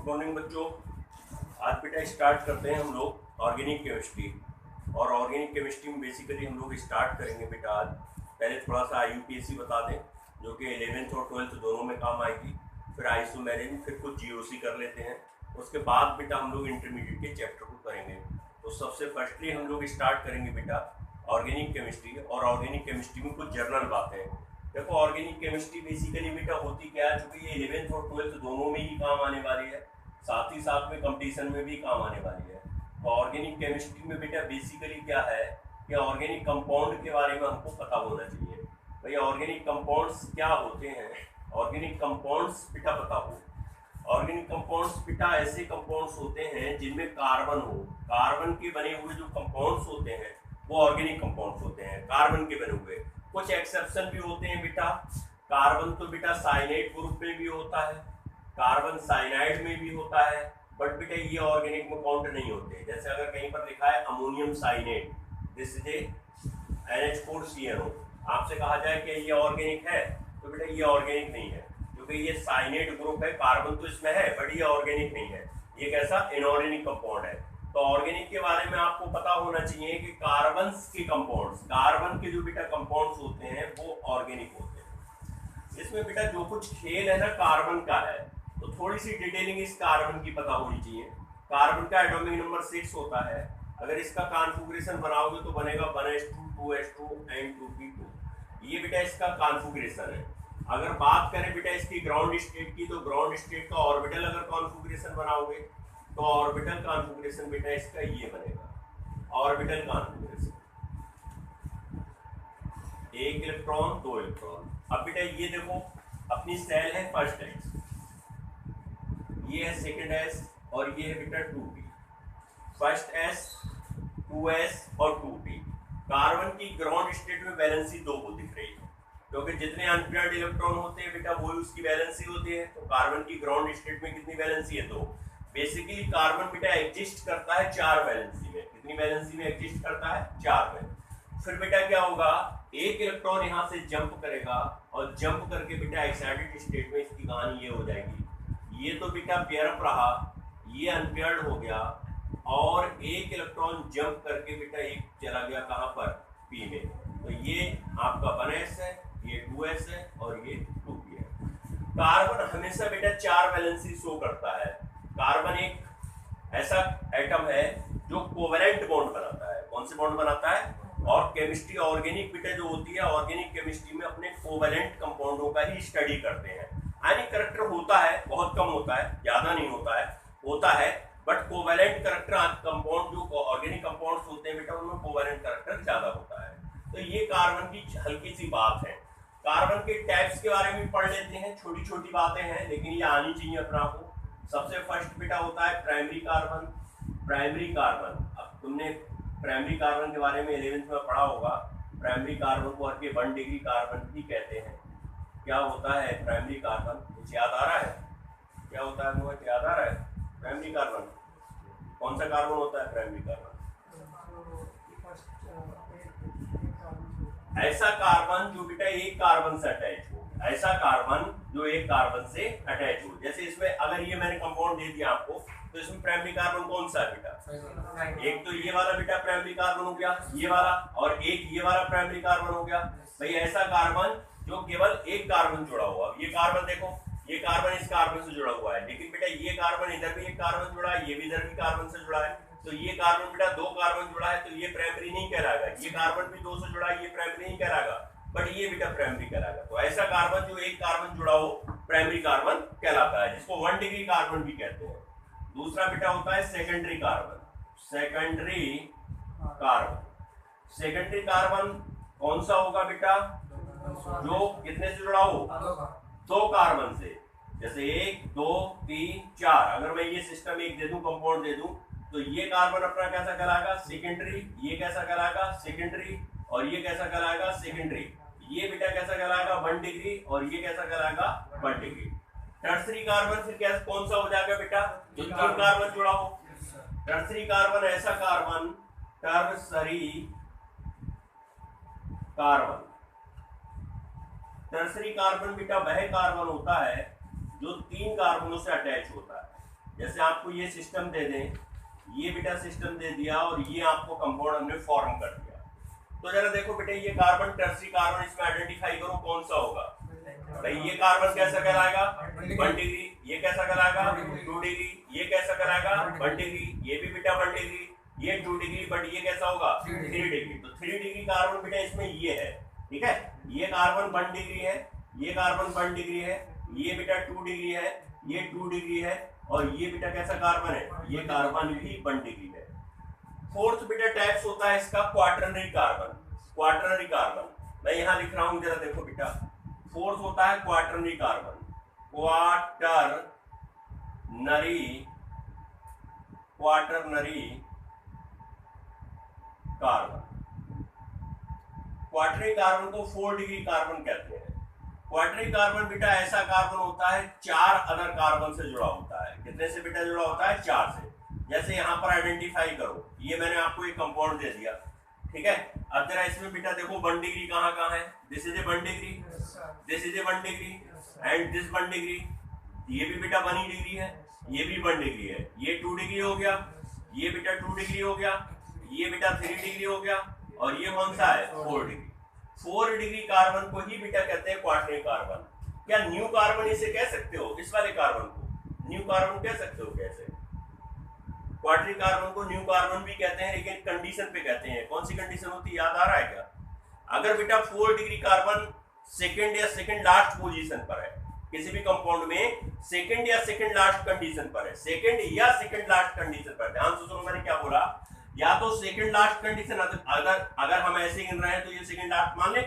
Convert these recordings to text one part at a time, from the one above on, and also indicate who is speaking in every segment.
Speaker 1: Good morning बच्चों। आज बेटा स्टार्ट करते हैं हम लोग ऑर्गेनिक केमिस्ट्री। और ऑर्गेनिक केमिस्ट्री में बेसिकली हम लोग स्टार्ट करेंगे बेटा आज पहले थोड़ा सा IUPAC बता दें जो कि 11th और 12th दोनों में काम आएगी, फिर आइसोमेरिन, फिर कुछ GOC कर लेते हैं। उसके बाद बेटा हम लोग इंटरमीडिएट के चैप्टर को करेंगे। तो सबसे फर्स्टली हम लोग स्टार्ट करेंगे बेटा ऑर्गेनिक केमिस्ट्री। और ऑर्गेनिक केमिस्ट्री में कुछ जर्नल बातें। देखो ऑर्गेनिक केमिस्ट्री बेसिकली बेटा होती क्या है, चूँकि ये 11th और 12th दोनों में ही काम आने वाली है, साथ ही साथ में कंपटीशन में भी काम आने वाली है। तो ऑर्गेनिक केमिस्ट्री में बेटा बेसिकली क्या है कि ऑर्गेनिक कंपाउंड के बारे में हमको पता होना चाहिए। भाई ऑर्गेनिक कंपाउंड्स क्या होते हैं, ऑर्गेनिक कंपाउंड्स बेटा पता हो। ऑर्गेनिक कंपाउंड्स बेटा ऐसे कंपाउंड्स होते हैं जिनमें कार्बन हो, कार्बन के बने हुए जो कंपाउंड्स होते हैं वो ऑर्गेनिक कंपाउंड्स होते हैं, कार्बन के बने हुए। कुछ एक्सेप्शन भी होते हैं बेटा। कार्बन तो बेटा साइनाइड ग्रुप में भी होता है, कार्बन साइनाइड में भी होता है, बट बेटा ये ऑर्गेनिक में काउंट नहीं होते। जैसे अगर कहीं पर लिखा है ammonium cyanate, this is a NH4CnO, आपसे कहा जाए कि ये ऑर्गेनिक है तो बेटा ये ऑर्गेनिक नहीं है, क्योंकि ये साइनेट ग्रुप है, कार्बन तो इसमें है बट ये ऑर्गेनिक नहीं है, ये कैसा इनऑर्गेनिक कंपाउंड है। तो ऑर्गेनिक के बारे में आपको पता होना चाहिए कि कार्बन के कंपाउंड्स, कार्बन के जो बेटा कंपाउंड्स होते हैं वो ऑर्गेनिक होते हैं। इसमें बेटा जो कुछ खेल है ना कार्बन का है, तो थोड़ी सी डिटेलिंग इस कार्बन की पता होनी चाहिए। कार्बन का एटॉमिक नंबर 6 होता है। अगर इसका कॉन्फ़िगरेशन बनाओगे तो बनेगा 1s2 2s2 and 2p2। ये बेटा इसका कॉन्फ़िगरेशन है। अगर बात करें बेटा इसकी ग्राउंड स्टेट की, तो ग्राउंड स्टेट का ऑर्बिटल अगर कॉन्फ़िगरेशन बनाओगे तो ऑर्बिटल कॉन्फ़िगरेशन बेटा इसका ये बनेगा, ऑर्बिटल कॉन्फ़िगरेशन 1 इलेक्ट्रॉन 2 इलेक्ट्रॉन। अब बेटा ये देखो अपनी सेल है फर्स्ट S, ये है सेकंड S और ये है बेटा 2p। फर्स्ट S 2s और 2p। कार्बन की ग्राउंड स्टेट में वैलेंसी 2 को दिख रही है, क्योंकि जितने अनपेयर्ड इलेक्ट्रॉन होते हैं बेटा वही उसकी वैलेंसी होती है। तो कार्बन की ग्राउंड स्टेट में कितनी वैलेंसी है? 2। बेसिकली कार्बन बेटा एग्जिस्ट करता है 4 वैलेंसी में। कितनी वैलेंसी में एग्जिस्ट करता है? 4 में। फिर बेटा क्या होगा, एक इलेक्ट्रॉन यहाँ से जंप करेगा और जंप करके बेटा एक्साइटेड स्टेट में इसकी कहानी ये हो जाएगी, ये तो बेटा पेयर अप रहा, ये अनपेयर्ड हो गया, और एक इलेक्ट्रॉन जंप करके बेटा एक चला गया कहाँ पर? P में। तो ये आपका 1s है, ये 2s है और ये 2p है। कार्बन हमेशा बेटा 4 वैलेंसी शो करता है। कार्बन एक ऐसा एटम है जो कोवेलेंट बॉन्ड बनाता है। कौन से बॉन्ड बनाता है? और केमिस्ट्री ऑर्गेनिक बेटा जो होती है, ऑर्गेनिक केमिस्ट्री में अपने कोवेलेंट कंपाउंडों का ही स्टडी करते हैं। आयनिक करैक्टर होता है, बहुत कम होता है, ज्यादा नहीं होता है, बट कोवेलेंट करैक्टर कंपाउंड जो ऑर्गेनिक कंपाउंड्स होते हैं बेटा उनमें कोवेलेंट करैक्टर ज्यादा होता है। तो ये कार्बन की हल्की सी बात है। कार्बन के टाइप्स के बारे में पढ़ लेते हैं, छोटी छोटी बातें हैं लेकिन ये आनी चाहिए अपना को। सबसे फर्स्ट बेटा होता है प्राइमरी कार्बन। प्राइमरी कार्बन, अब तुमने प्राइमरी कार्बन के बारे में 11th में पढ़ा होगा। प्राइमरी कार्बन को हर के 1 डिग्री कार्बन भी कहते हैं। क्या होता है प्राइमरी कार्बन? कुछ याद आ रहा है? क्या होता है मुझे याद आ रहा है? प्राइमरी कार्बन कौन सा कार्बन होता है? प्राइमरी कार्बन ऐसा कार्बन जो बेटा एक कार्बन से अटैच हो, ऐसा कार्बन जो एक कार्बन से अटैच हो। जैसे इसमें अगर ये मैंने कंपाउंड दे दिया आपको, तो इसमें प्राइमरी कार्बन कौन सा है बेटा? एक तो ये वाला बेटा प्राइमरी कार्बन हो गया, ये वाला, और एक ये वाला प्राइमरी कार्बन हो गया। भाई ऐसा कार्बन जो केवल एक कार्बन जुड़ा हुआ। ये कार्बन देखो, ये कार्बन इस कार्बन से जुड़ा हुआ है, लेकिन बेटा ये कार्बन इधर भी एक कार्बन जुड़ा है, ये भी इधर भी कार्बन से जुड़ा है। तो ये कार्बन बेटा 2 कार्बन जुड़ा है, तो ये प्राइमरी नहीं कहलाएगा। ये कार्बन भी 2 से जुड़ा है, ये प्राइमरी नहीं कहलाएगा, बट ये बेटा प्राइमरी कहलाएगा। तो ऐसा कार्बन जो एक कार्बन जुड़ा हो प्राइमरी कार्बन कहलाता है, जिसको 1 डिग्री कार्बन भी कहते हैं। दूसरा बेटा होता है secondary carbon. Secondary carbon, secondary carbon कौन सा होगा बेटा? जो कितने से जुड़ा हो? 2 कार्बन से। जैसे 1 2 3 4, अगर मैं ये सिस्टम एक दे दूं, कंपाउंड दे दूं, तो ये कार्बन अपना कैसा कहलाएगा? सेकेंडरी। ये कैसा कहलाएगा? सेकेंडरी। और ये कैसा कहलाएगा? सेकेंडरी। ये बेटा कैसा कहलाएगा? 1 डिग्री। और ये कैसा कहलाएगा? 1 डिग्री। टर्सरी कार्बन फिर कैसा कौन सा हो जाएगा बेटा? जो 3 कार्बन जुड़ा हो। टर्सरी कार्बन ऐसा carbon, tertiary carbon, tertiary carbon बेटा वह कार्बन होता है जो 3 कार्बनों से अटैच होता है। जैसे आपको ये सिस्टम दे दें, ये बेटा सिस्टम दे दिया और ये आपको कंपाउंड हमने फॉर्म कर दिया, तो जरा देखो बेटा ये कार्बन टर्सरी कार्बन इसमें आइडेंटिफाई करो कौन सा होगा। भाई ये कार्बन कैसा कहलाएगा 1 डिग्री, ये कैसा कहलाएगा 2 डिग्री, ये कैसा कहलाएगा 1 डिग्री, ये भी बेटा 1 डिग्री, ये 2 डिग्री, बट ये कैसा होगा 3 डिग्री। तो 3 डिग्री कार्बन बेटा इसमें ये है, ठीक है। ये कार्बन 1 डिग्री है, ये कार्बन 1 डिग्री है, ये बेटा 2 डिग्री है, ये 2 डिग्री है, और ये बेटा कैसा कार्बन है, ये कार्बन भी 1 डिग्री है। फोर्थ बेटा टाइप्स होता है इसका क्वाटरनरी कार्बन। क्वाटरनरी कार्बन मैं यहाँ लिख रहा हूँ, जरा देखो बेटा, फोर्थ होता है quaternary carbon. Quaternary carbon, quaternary carbon को 4 डिग्री कार्बन कहते हैं। क्वाटरनरी कार्बन बेटा ऐसा कार्बन होता है 4 अदर कार्बन से जुड़ा होता है। कितने से बेटा जुड़ा होता है 4 से। जैसे यहाँ पर आइडेंटिफाई करो, ये मैंने आपको एक कंपाउंड दे दिया, ठीक है। अब जरा इसमें बेटा देखो 1 डिग्री कहाँ कहाँ है, this is A 1 degree, this is A 1 degree and this 1 degree, ये भी बेटा 1 डिग्री है, ये भी 1 डिग्री है, ये 2 डिग्री हो गया, ये बेटा 2 डिग्री हो गया, ये बेटा 3 डिग्री हो गया, और ये कौन सा है 4 डिग्री। 4 डिग्री कार्बन को ही बेटा कहते हैं क्वाटरनरी कार्बन। क्या न्यू कार्बन इसे कह सकते हो, इस वाले कार्बन को न्यू कार्बन कह सकते हो? कैसे? क्वाटरनरी कार्बन को न्यू कार्बन भी कहते हैं, लेकिन कंडीशन पे कहते हैं। कौन सी कंडीशन होती है, याद आ रहा है क्या? अगर बेटा 4 डिग्री कार्बन सेकंड या सेकंड लास्ट पोजीशन पर है, किसी भी कंपाउंड में सेकंड या सेकंड लास्ट कंडीशन पर है, सेकंड या सेकंड लास्ट कंडीशन पर, ध्यान से सुनो मैंने क्या बोला, या तो सेकंड लास्ट कंडीशन, अगर हम ऐसे गिन रहे हैं तो ये सेकंड लास्ट मान ले,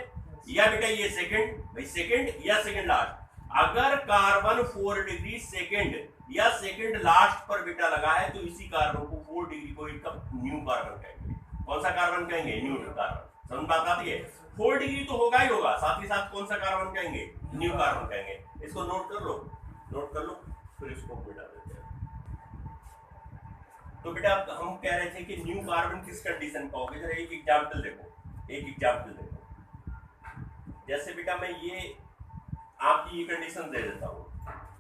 Speaker 1: या बेटा ये सेकंड, भाई सेकंड या सेकंड लास्ट। अगर कार्बन 4 डिग्री सेकंड या सेकंड लास्ट पर बेटा लगा है तो इसी कार्बन को 4 डिग्री को एक न्यू कार्बन कहेंगे। कौन सा कार्बन कहेंगे? New carbon. समझ बात आती है? 4 डिग्री तो होगा ही होगा, साथ ही साथ कौन सा कार्बन कहेंगे? न्यू कार्बन कहेंगे। इसको नोट कर लो, नोट कर लो, फिर इसको मिटा देते हैं। तो बेटा हम कह रहे थे कि न्यू कार्बन किस कंडीशन का होगा। जरा एक एग्जाम्पल देखो, एक एग्जाम्पल देखो। जैसे बेटा मैं ये आपकी ये कंडीशन दे देता हूँ,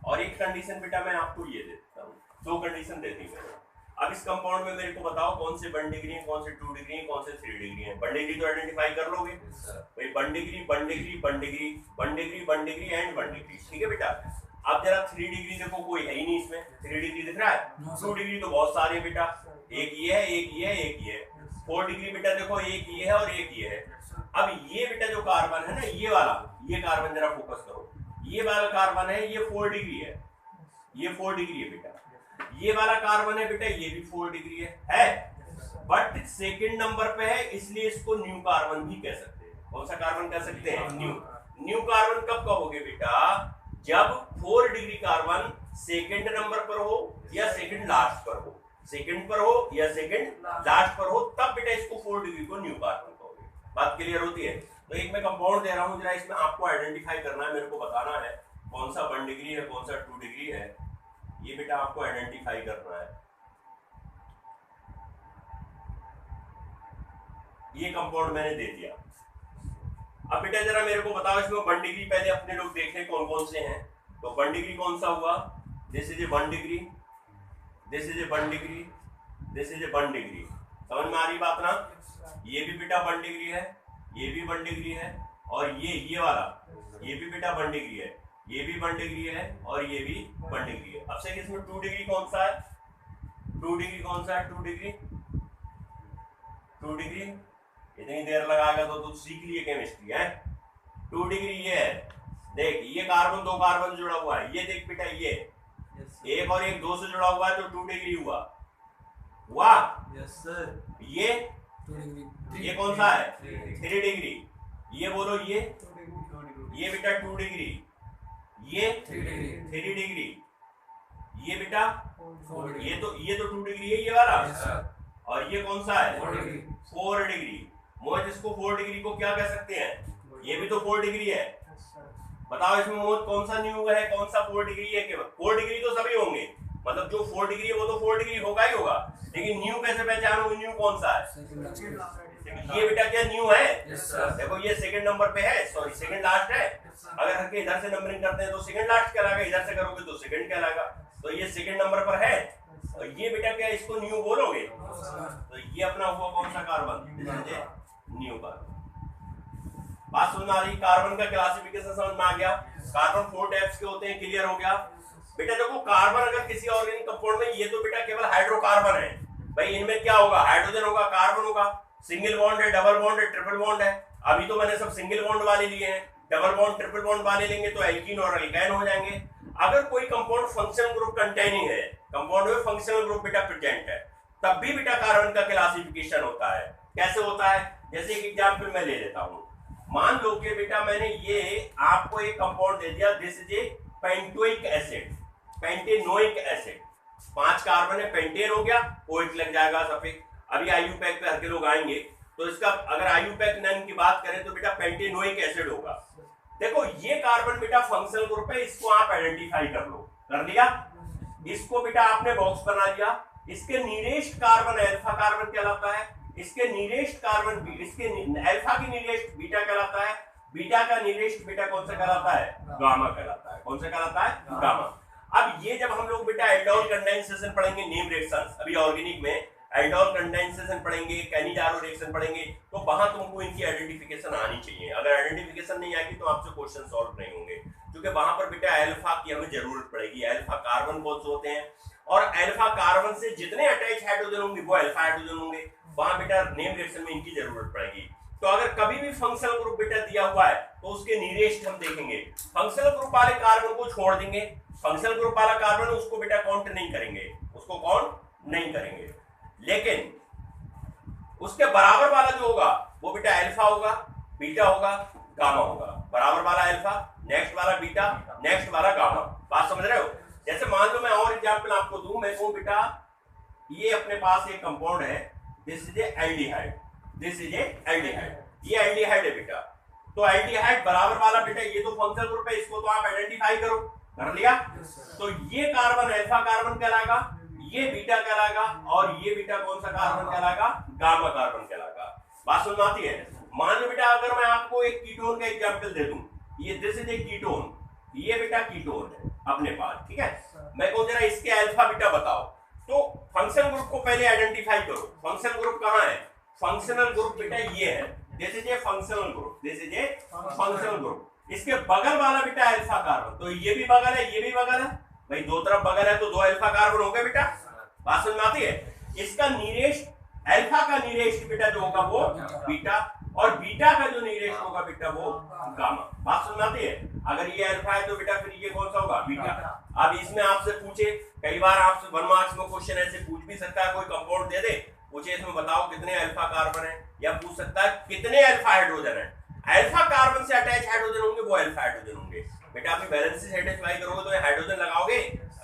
Speaker 1: और एक कंडीशन बेटा मैं आपको ये दे देता हूँ, 2 कंडीशन दे दी मैंने। अब इस कंपाउंड में मेरे को बताओ कौन से 1 डिग्री है, कौन से 2 डिग्री है, कौन से 3 डिग्री है। 1 डिग्री तो आइडेंटिफाई कर लोगे भाई, 1 degree 1 degree 1 degree 1 degree 1 degree and 1 degree, ठीक है बेटा। अब जरा 3 डिग्री देखो, कोई है ही नहीं इसमें। 3 डिग्री दिख रहा है? 2 डिग्री तो बहुत सारे बेटा, एक ये है, एक ये है, एक ये है। 4 डिग्री बेटा देखो, एक ये है और एक ये है। अब ये बेटा जो कार्बन है ना, ये वाला, ये कार्बन जरा फोकस करो, ये वाला कार्बन है, ये 4 डिग्री है, ये 4 डिग्री है बेटा। ये वाला कार्बन है बेटा, ये भी 4 डिग्री है, बट सेकंड नंबर पे है, इसलिए इसको न्यू कार्बन भी कह सकते हैं। कौन सा कार्बन कह सकते हैं? न्यू। न्यू कार्बन कब कहोगे बेटा? जब 4 डिग्री कार्बन सेकंड नंबर पर हो या सेकंड लास्ट पर हो, सेकंड पर हो या सेकंड लास्ट पर हो, तब बेटा इसको 4 डिग्री को न्यू कार्बन कहोगे। बात क्लियर होती है? तो एक मैं कंपाउंड दे रहा हूं, जरा इसमें आपको आइडेंटिफाई करना है, मेरे को बताना है कौन सा 1 डिग्री है, कौन सा 2 डिग्री है। ये बेटा आपको आइडेंटिफाई करना है। ये कंपाउंड मैंने दे दिया। अब बेटा जरा मेरे को बताओ इसमें 1 डिग्री पहले अपने लोग देख लें कौन कौन से हैं। तो 1 डिग्री कौन सा हुआ? This is A 1 degree, this is A 1 degree, this is A 1 degree. समझ में आ रही बात ना? ये भी बेटा 1 डिग्री है, ये भी 1 डिग्री है, और ये वाला ये भी बेटा 1 डिग्री है, ये भी 1 डिग्री है, और ये भी 1 डिग्री है। अब से इसमें 2 डिग्री कौन सा है? 2 डिग्री कौन सा है? 2 डिग्री, 2 डिग्री। इतनी देर लगाएगा तो तू सीख लिए केमिस्ट्री है। 2 डिग्री ये है, देख ये कार्बन 2 कार्बन जुड़ा हुआ है, ये देख बेटा ये एक और एक 2 से जुड़ा हुआ है, तो 2 डिग्री हुआ। वाह
Speaker 2: यस सर।
Speaker 1: ये
Speaker 2: 2 डिग्री।
Speaker 1: ये कौन सा है? 3 डिग्री। ये बोलो ये बेटा 2 डिग्री, ये 3 डिग्री, ये बेटा
Speaker 2: 4 डिग्री।
Speaker 1: ये तो 2 डिग्री है ये वाला, और ये कौन सा है?
Speaker 2: 4
Speaker 1: डिग्री। मोहित इसको 4 डिग्री को क्या कह सकते हैं? ये भी तो 4 डिग्री है। बताओ इसमें मोहित कौन सा न्यू है, कौन सा 4 डिग्री है? केवल 4 डिग्री तो सभी होंगे, मतलब जो 4 डिग्री है वो तो 4 डिग्री होगा ही होगा, लेकिन न्यू कैसे पहचानोगे? न्यू कौन सा है? ये बेटा क्या न्यू है? देखो ये सेकंड नंबर पे है, सॉरी सेकंड लास्ट है। अगर हल्के इधर से नंबरिंग करते हैं तो सेकंड लास्ट कहलाएगा, इधर से करोगे तो सेकंड कहलाएगा। तो ये सेकंड नंबर पर है, और ये बेटा क्या इसको न्यू बोलोगे, तो ये अपना हुआ कौन सा कार्बन, न्यू कार्बन। बात समझ में आ रही, कार्बन का क्लासिफिकेशन समझ में आ गया, कार्बन 4 टाइप्स के होते हैं, क्लियर हो गया बेटा। देखो कार्बन अगर किसी ऑर्गेनिक कंपाउंड में, ये तो बेटा केवल हाइड्रोकार्बन है भाई, इनमें क्या होगा, हाइड्रोजन होगा, कार्बन होगा, सिंगल बॉन्ड है, डबल बॉन्ड है, ट्रिपल बॉन्ड है। अभी तो मैंने सब सिंगल बॉन्ड वाले लिए हैं, डबल बॉन्ड ट्रिपल बॉन्ड वाले लेंगे तो एल्कीन और एल्काइन हो जाएंगे। अगर कोई कंपाउंड फंक्शनल ग्रुप कंटेनिंग है, कंपाउंड में फंक्शनल ग्रुप बेटा प्रेजेंट है, तब भी बेटा कार्बन का क्लासिफिकेशन होता है। कैसे होता है, जैसे एक एग्जांपल मैं ले लेता हूं। मान लो कि बेटा मैंने ये आपको एक कंपाउंड दे दिया, this is a pentoic acid, pentanoic acid, 5 carbon है, पेंटेन हो गया, ओइक लग जाएगा सफेद। अभी आईयूपैक पे हर के लोग आएंगे, तो इसका अगर आईयूपैक नन की बात करें तो बेटा पेंटेनोइक एसिड होगा। देखो ये कार्बन बेटा फंक्शनल ग्रुप है, इसको आप आइडेंटिफाई कर लो, कर लिया, इसको बेटा आपने बॉक्स बना दिया। इसके नियरेस्ट कार्बन अल्फा कार्बन कहलाता है, इसके नियरेस्ट कार्बन इसके अल्फा की नियरेस्ट बीटा कहलाता है, बीटा का नियरेस्ट बेटा कौन सा कहलाता है, गामा कहलाता है। कौन सा कहलाता है, गामा। अब ये जब हम लोग बेटा एल्डोल कंडेंसेशन पढ़ेंगे, नेम रिएक्शंस, अभी ऑर्गेनिक में एल्डोल कंडेंसेशन पढ़ेंगे, कैनिडारो रिएक्शन पढ़ेंगे, तो वहां तुमको इनकी आइडेंटिफिकेशन आनी चाहिए। अगर आइडेंटिफिकेशन नहीं आएगी तो आपसे क्वेश्चन सॉल्व नहीं होंगे, क्योंकि वहां पर बेटा अल्फा की हमें जरूरत पड़ेगी। अल्फा कार्बन कौन से होते हैं, और अल्फा कार्बन से जितने अटैच हाइड्रोजन होंगे वो अल्फा हाइड्रोजन होंगे, वहां बेटा नेम रिएक्शन में इनकी जरूरत पड़ेगी। तो अगर कभी भी फंक्शनल ग्रुप बेटा दिया हुआ है तो उसके नियरेस्ट हम देखेंगे, फंक्शनल ग्रुप वाले कार्बन को छोड़ देंगे, फंक्शनल ग्रुप वाला कार्बन उसको बेटा काउंट नहीं करेंगे, उसको काउंट नहीं करेंगे। लेकिन उसके बराबर वाला जो होगा वो बेटा अल्फा होगा, बीटा होगा, गामा होगा। बराबर वाला अल्फा, नेक्स्ट वाला बीटा, नेक्स्ट वाला गामा। बात समझ रहे हो। जैसे मान लो मैं और एग्जांपल आपको दूं, मैं कहूं बेटा ये अपने पास एक कंपाउंड है, this is A aldehyde, this is A aldehyde, ये एल्डिहाइड है बेटा। तो एल्डिहाइड बराबर वाला बेटा ये तो फंक्शनल ग्रुप है, इसको तो आप आइडेंटिफाई करो, कर लिया। तो ये कार्बन अल्फा कार्बन कहलाएगा, ये बीटा कहलाएगा, और ये बेटा कौन सा कार्बन कहलाएगा, गामा कार्बन कहलाएगा। बात समझ आती है। मान लो बेटा अगर मैं आपको एक कीटोन का एग्जांपल दे दूं, ये दिस इज ए कीटोन, ये बेटा कीटोन है अपने पास, ठीक है। मैं कहूं जरा इसके अल्फा बीटा बताओ, तो फंक्शनल ग्रुप को पहले आइडेंटिफाई करो। फंक्शनल ग्रुप कहां है, फंक्शनल ग्रुप बेटा ये है, this is A functional group, this is A functional group. इसके बगल वाला बेटा अल्फा कार्बन, तो ये भी बगल है, ये भी बगल है भाई, दो तरफ बगल है तो 2 अल्फा कार्बन हो गए बेटा। बात समझ में आती है। इसका नियरेस्ट अल्फा का नियरेस्ट बेटा जो होगा वो बीटा, और बीटा का जो नियरेस्ट होगा बेटा वो गामा। बात समझ में आती है। अगर ये अल्फा है तो बेटा फिर ये कौन सा होगा, बीटा। अब इसमें आपसे पूछे, कई बार आपसे 1 मार्क्स में क्वेश्चन ऐसे पूछ भी सकता है, कोई कंपाउंड दे दे, पूछे इसमें बताओ कितने अल्फा कार्बन है, या पूछ सकता है कितने अल्फा हाइड्रोजन है। अल्फा कार्बन से अटैच हाइड्रोजन होंगे वो अल्फा हाइड्रोजन होंगे बेटा। आप बैलेंस से सेटिस्फाई करोगे तो हाइड्रोजन लगाओगे,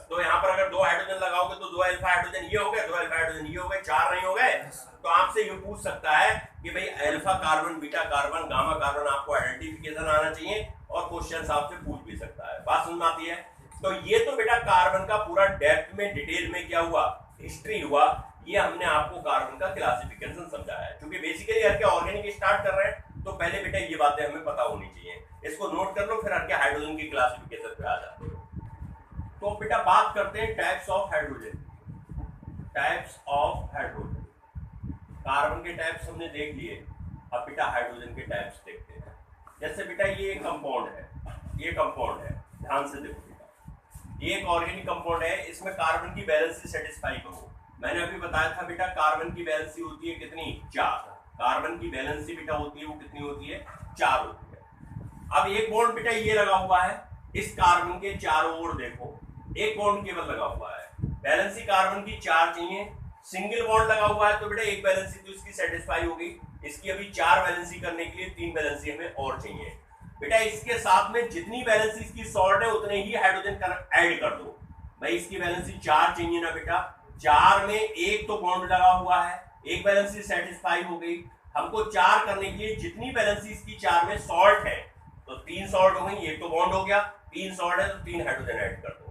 Speaker 1: तो यहाँ पर अगर 2 हाइड्रोजन लगाओगे तो 2 अल्फा हाइड्रोजन ये हो गए, 2 अल्फा हाइड्रोजन ये हो गए, 4 नहीं हो गए। तो आपसे ये पूछ सकता है कि भाई alpha carbon, beta carbon, gamma carbon, आपको आइडेंटिफिकेशन आना चाहिए, और क्वेश्चन आपसे पूछ भी सकता है। बात समझ में आती है। तो ये तो बेटा कार्बन का पूरा डेप्थ में डिटेल में क्या हुआ, हिस्ट्री हुआ, ये हमने आपको कार्बन का क्लासिफिकेशन समझाया है। क्योंकि बेसिकली हर के ऑर्गेनिक स्टार्ट कर रहे हैं तो पहले बेटा ये बातें हमें पता होनी चाहिए, इसको नोट कर लो, फिर हर के हाइड्रोजन की क्लासिफिकेशन पे आ जाते हो। तो बेटा बात करते हैं types of hydrogen. Types of hydrogen, carbon के टाइप्स हमने देख लिए, अब बेटा हाइड्रोजन के टाइप्स देखते हैं। जैसे बेटा ये एक कंपाउंड है, ये कंपाउंड है, ध्यान से देखो बेटा, ये एक ऑर्गेनिक कंपाउंड है, इसमें कार्बन की वैलेंसी सेटिस्फाई करो। मैंने अभी बताया था बेटा कार्बन की वैलेंसी होती है कितनी, 4। कार्बन की वैलेंसी बेटा होती है वो कितनी होती है, 4 होती है। अब एक बॉन्ड बेटा ये लगा हुआ है, इस कार्बन के चारों ओर देखो एक बॉन्ड केवल लगा हुआ है, वैलेंसी कार्बन की 4 चाहिए। सिंगल बॉन्ड लगा हुआ है तो बेटा एक वैलेंसी तो इसकी सेटिस्फाई होगी, इसकी अभी 4 वैलेंसी करने के लिए 3 वैलेंसी हमें और चाहिए बेटा। इसके साथ में जितनी वैलेंसी इसकी सॉल्ट है उतने ही हाइड्रोजन ऐड कर दो भाई। इसकी वैलेंसी 4 चाहिए ना बेटा, 4 में एक तो बॉन्ड लगा हुआ है, एक वैलेंसी सेटिस्फाई हो गई। हमको 4 करने के लिए जितनी वैलेंसी इसकी 4 में सॉल्ट है तो 3 सॉल्ट हो गई, एक तो बॉन्ड हो गया, 3 सॉल्ट है तो 3 हाइड्रोजन ऐड कर दो।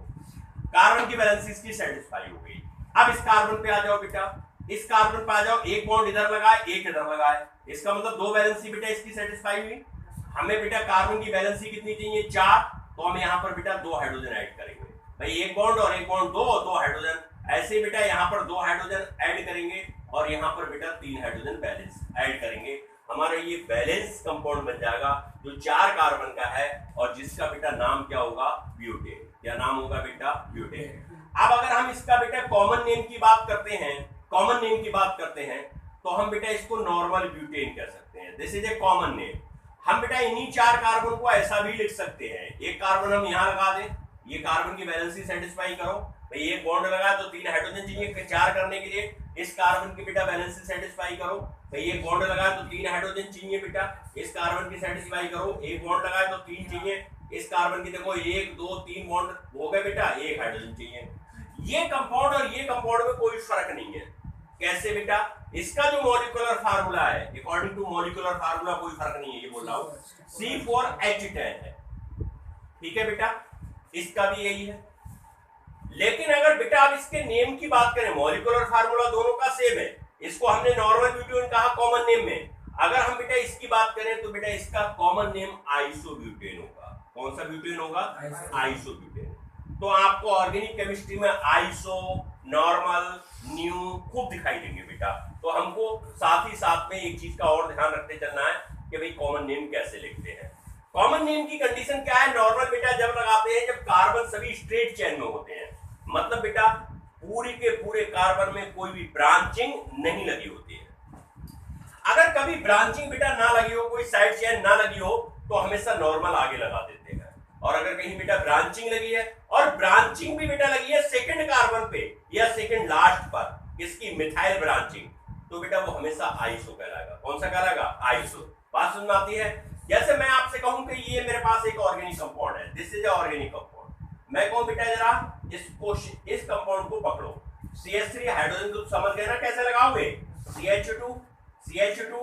Speaker 1: कार्बन की वैलेंसी इसकी सेटिस्फाई हो गई। अब इस कार्बन पे आ जाओ बेटा, इस कार्बन पे आ जाओ, एक बॉन्ड इधर लगा है, एक इधर लगा है, इसका मतलब 2 वैलेंसी बेटा इसकी सेटिस्फाई हुई। हमें बेटा कार्बन की वैलेंसी कितनी चाहिए, 4, तो हम यहाँ पर बेटा 2 हाइड्रोजन ऐड करेंगे भाई एक बॉन्ड और एक बॉन्ड दो हाइड्रोजन, ऐसे बेटा यहाँ पर 2 हाइड्रोजन ऐड करेंगे और यहाँ पर बेटा 3 हाइड्रोजन बैलेंस ऐड करेंगे, हमारा ये बैलेंस कंपाउंड बन जाएगा जो 4 कार्बन का है और जिसका बेटा नाम क्या होगा, ब्यूटेन। क्या नाम होगा बेटा, ब्यूटेन। अब अगर हम इसका बेटा कॉमन नेम की बात करते हैं, तो हम बेटा इसको नॉर्मल ब्यूटेन कह सकते हैं, this is A common name. हम बेटा इन्हीं 4 कार्बन को ऐसा भी लिख सकते हैं, एक कार्बन हम यहाँ लगा दें, ये कार्बन की वैलेंसी सेटिस्फाई करो, भाई एक बॉन्ड लगा तो 3 हाइड्रोजन चाहिए 4 करने के लिए, इस कार्बन की बेटा वैलेंसी सेटिस्फाई करो, भाई एक बॉन्ड लगा तो 3 हाइड्रोजन चाहिए बेटा, इस कार्बन की सेटिस्फाई करो, एक बॉन्ड लगाए तो 3 चाहिए, इस कार्बन की देखो 1 2 3 बॉन्ड हो गए बेटा, 1 हाइड्रोजन चाहिए। ये कंपाउंड और ये कंपाउंड में कोई फर्क नहीं है। कैसे बेटा, इसका जो मॉलिक्यूलर फार्मूला है, अकॉर्डिंग टू मॉलिक्यूलर फार्मूला कोई फर्क नहीं है, ये बोल रहा हूं, C4H10 है, ठीक है बेटा, इसका भी यही है। लेकिन अगर बेटा आप इसके नेम की बात करें, मॉलिक्यूलर फार्मूला दोनों का सेम है, इसको हमने नॉर्मल ब्यूटेन कहा कॉमन नेम में, अगर हम बेटा इसकी बात करें तो बेटा इसका कॉमन नेम आइसोब्यूटेन होगा। कौन सा ब्यूटेन होगा, आइसोब्यूटेन। तो आपको ऑर्गेनिक केमिस्ट्री में आइसो, नॉर्मल, न्यू खूब दिखाई देंगे बेटा। तो हमको साथ ही साथ में एक चीज का और ध्यान रखते चलना है कि भाई कॉमन नेम कैसे लिखते हैं। कॉमन नेम की कंडीशन क्या है, नॉर्मल बेटा जब लगाते हैं जब कार्बन सभी स्ट्रेट चेन में होते हैं, मतलब बेटा पूरी के पूरे कार्बन में कोई भी ब्रांचिंग नहीं लगी होती है। अगर कभी ब्रांचिंग बेटा ना लगी हो, कोई साइड चेन ना लगी हो, तो हमेशा नॉर्मल आगे लगा देते हैं। और अगर कहीं बेटा ब्रांचिंग लगी है, और ब्रांचिंग भी बेटा लगी है सेकंड कार्बन पे या सेकंड लास्ट पर, किसकी, मिथाइल ब्रांचिंग, तो बेटा वो हमेशा आइसो कहलाएगा। कौन सा कहलाएगा, आइसो। बात समझ में आती है। जैसे मैं आपसे कहूं कि ये मेरे पास एक ऑर्गेनिक कंपाउंड है, दिस इज ऑर्गेनिक कंपाउंड, मैं कहूं बेटा जरा इसको, इस कंपाउंड को पकड़ो, CH3 हाइड्रोजन ग्रुप समझ गए ना कैसे लगाओगे, CH2 CH2